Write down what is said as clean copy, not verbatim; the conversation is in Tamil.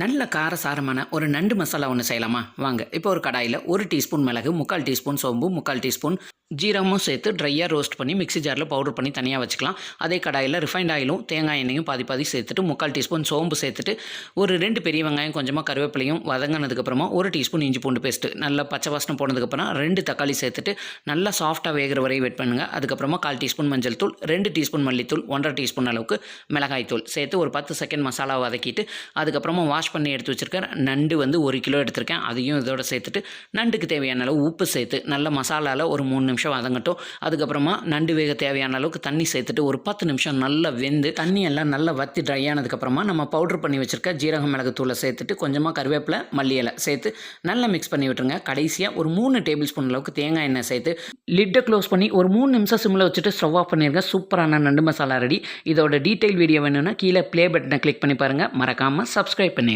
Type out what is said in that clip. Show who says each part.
Speaker 1: நல்ல காரசாரமான ஒரு நண்டு மசாலா ஒன்று செய்யலாமா வாங்க. இப்போ ஒரு கடாயில் 1 டீஸ்பூன் மிளகு, 3/4 டீஸ்பூன் சோம்பு, 3/4 டீஸ்பூன் ஜீரகமும் சேர்த்து ட்ரையாக ரோஸ்ட் பண்ணி மிக்ஸி ஜாரில் பவுடர் பண்ணி தனியாக வச்சுக்கலாம். அதே கடாயில் ரிஃபைண்ட் ஆயிலும் தேங்காய் எண்ணெயும் பாதி பாதி சேர்த்துட்டு 3/4 டீஸ்பூன் சோம்பு சேர்த்துட்டு ஒரு 2 பெரிய வெங்காயம் கொஞ்சமாக கருவேப்பிலையும் வதங்கினதுக்கப்புறமா 1 டீஸ்பூன் இஞ்சி பூண்டு பேஸ்ட்டு நல்லா பச்சை வாசனை போனதுக்கப்புறம் 2 தக்காளி சேர்த்துட்டு நல்லா சாஃப்டாக வேகிற வரை வெயிட் பண்ணுங்கள். அதுக்கப்புறமா 1/4 டீஸ்பூன் மஞ்சள் தூள், 2 டீஸ்பூன் மல்லித்தூள், 1/2 டீஸ்பூன் அளவுக்கு மிளகாய் தூள் சேர்த்து ஒரு 10 செகண்ட் மசாலா வதக்கிட்டு அதுக்கப்புறமா வாஷ் பண்ணி எடுத்து வச்சுருக்கேன் நண்டு 1 கிலோ எடுத்திருக்கேன். அதையும் இதோட சேர்த்துட்டு நண்டுக்கு தேவையான அளவு உப்பு சேர்த்து நல்ல மசாலாவில் ஒரு 3 நிமிஷம் வதங்கட்டும். அதுக்கப்புறமா நண்டு வேக தேவையான அளவுக்கு தண்ணி சேர்த்துட்டு ஒரு 10 நிமிஷம் நல்லா வெந்து தண்ணி எல்லாம் நல்லா வற்றி ட்ரை ஆனதுக்கப்புறமா நம்ம பவுடர் பண்ணி வச்சுருக்க ஜீரகம் மிளகு தூளை சேர்த்துட்டு கொஞ்சமாக கருவேப்பிலை மல்லி இலை சேர்த்து நல்லா மிக்ஸ் பண்ணி விட்டுருங்க. கடைசியாக ஒரு 3 டேபிள் ஸ்பூன் அளவுக்கு தேங்காய் எண்ணெய் சேர்த்து லிட்டை க்ளோஸ் பண்ணி ஒரு 3 நிமிஷம் சிம்மில் வச்சுட்டு ஸ்டவ் ஆஃப் பண்ணிருங்க. சூப்பரான நண்டு மசாலா ரெடி. இதோட டீட்டெயில் வீடியோ வேணும்னா கீழே ப்ளே பட்டனை கிளிக் பண்ணி பாருங்கள். மறக்காமல் சப்ஸ்கிரைப் பண்ணி